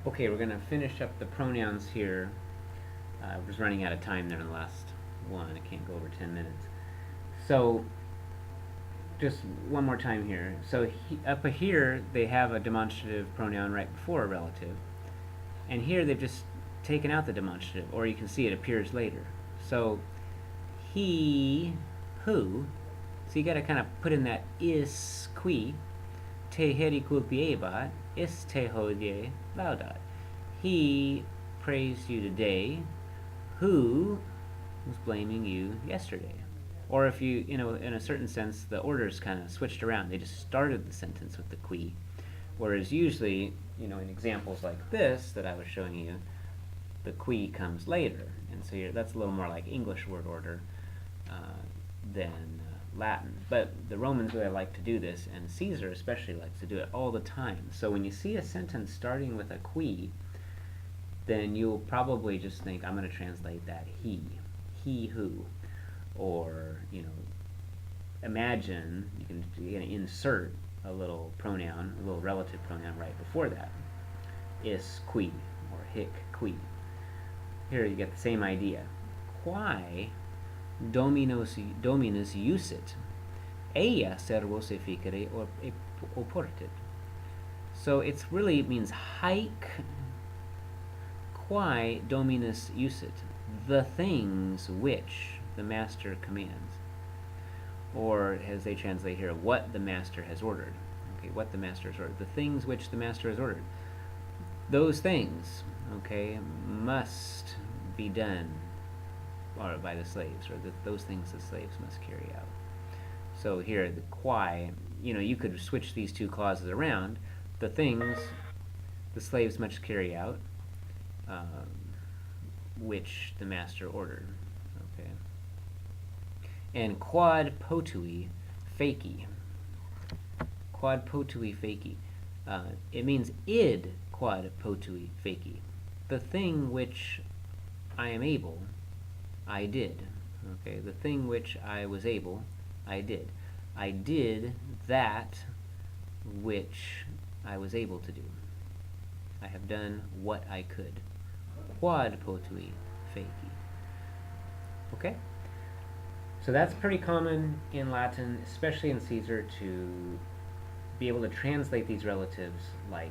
Okay, we're going to finish up the pronouns here. I was running out of time there in the last one. I can't go over 10 minutes. So, just one more time here. So, up here, they have a demonstrative pronoun right before a relative. And here, they've just taken out the demonstrative, or you can see it appears later. So, he, who, so you got to kind of put in that is qui, te heri culpiebat, is te hodie laudat. He praised you today, who was blaming you yesterday. Or if you, in a certain sense, the order's kind of switched around. They just started the sentence with the qui. Whereas usually, in examples like this that I was showing you, the qui comes later. And so that's a little more like English word order than Latin. But the Romans really like to do this, and Caesar especially likes to do it all the time. So when you see a sentence starting with a qui, then you'll probably just think, I'm going to translate that he who, or, imagine, you're going to insert a little pronoun, a little relative pronoun right before that, is qui, or hic qui. Here you get the same idea. Quae dominus usit, ea servos efficere or oportet. So it really means hike. Quae dominus usit, the things which the master commands. Or, as they translate here, what the master has ordered. Okay, what the master has ordered. The things which the master has ordered. Those things, okay, must be done by the slaves, or those things the slaves must carry out. So here, the quae, you could switch these two clauses around. The things the slaves must carry out, which the master ordered. Okay. And quod potui facie. Quod potui facie. It means id quod potui facie. The thing which I am able, I did. Okay, the thing which I was able, I did. I did that which I was able to do. I have done what I could. Quod potui facie. Okay? So that's pretty common in Latin, especially in Caesar, to be able to translate these relatives like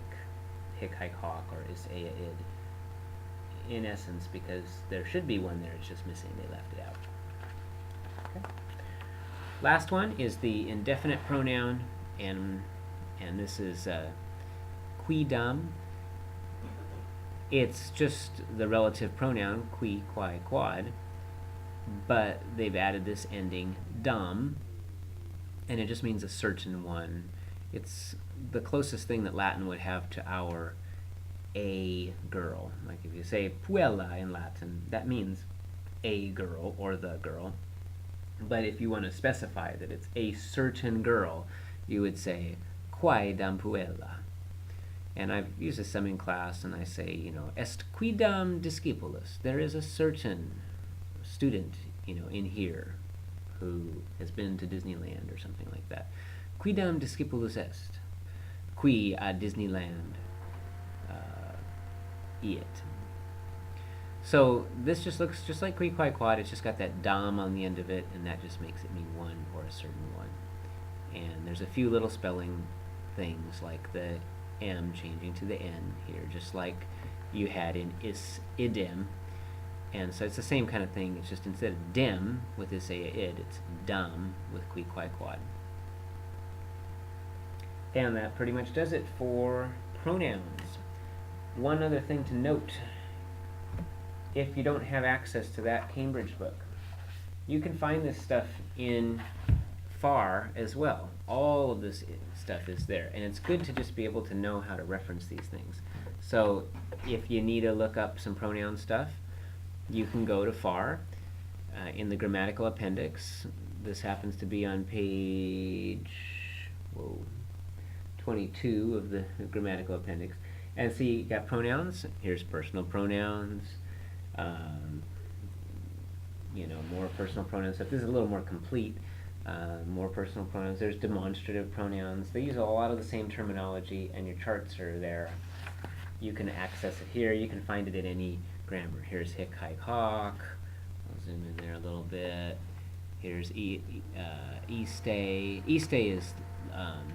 hic, haec, hoc, or is, ea, id, in essence, because there should be one there, it's just missing, they left it out. Okay. Last one is the indefinite pronoun, and this is quidam. It's just the relative pronoun, qui, quae, quod, but they've added this ending dam, and it just means a certain one. It's the closest thing that Latin would have to our a girl. Like if you say puella in Latin, that means a girl or the girl. But if you want to specify that it's a certain girl, you would say quae dam puella. And I've used this some in class, and I say, est quidam discipulus. There is a certain student, in here who has been to Disneyland or something like that. Quidam discipulus est. Qui ad Disneyland iet. So this just looks just like qui, quae, quod. It's just got that dam on the end of it, and that just makes it mean one or a certain one. And there's a few little spelling things like the M changing to the N here, just like you had in idem. And so it's the same kind of thing. It's just instead of dem with this ea id, it's dam with qui, quae, quod. And that pretty much does it for pronouns. One other thing to note, if you don't have access to that Cambridge book, you can find this stuff in FAR as well. All of this stuff is there, and it's good to just be able to know how to reference these things. So if you need to look up some pronoun stuff, you can go to FAR in the grammatical appendix. This happens to be on page 22 of the grammatical appendix. And see, you got pronouns. Here's personal pronouns. More personal pronouns stuff. This is a little more complete. More personal pronouns. There's demonstrative pronouns. They use a lot of the same terminology, and your charts are there. you can access it here. You can find it in any grammar. Here's hick, hike, hawk. I'll zoom in there a little bit. Here's stay. Stay is,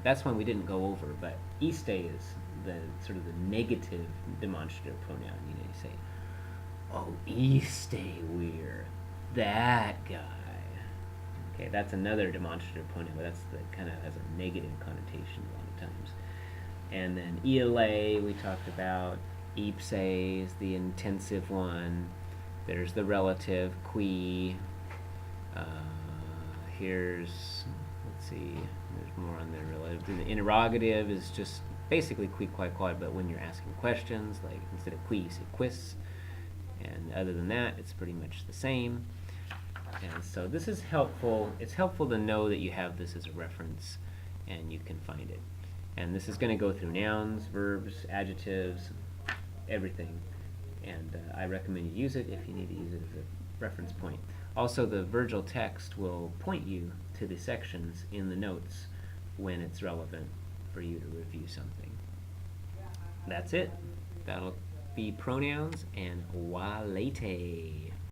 that's one we didn't go over, but stay is the sort of the negative demonstrative pronoun. You know, you say, oh, stay weird. That guy. Okay, that's another demonstrative pronoun, but that's the kind of has a negative connotation a lot of times. And then ELA we talked about. Ipse is the intensive one. There's the relative, qui. Here's, let's see, there's more on the relative. The interrogative is just basically qui, qui, quod, but when you're asking questions, like instead of qui, you say quis. And other than that, it's pretty much the same. And so this is helpful. It's helpful to know that you have this as a reference and you can find it. And this is going to go through nouns, verbs, adjectives, everything. And I recommend you use it if you need to use it as a reference point. Also, the Virgil text will point you to the sections in the notes when it's relevant for you to review something. That's it. That'll be pronouns and walete.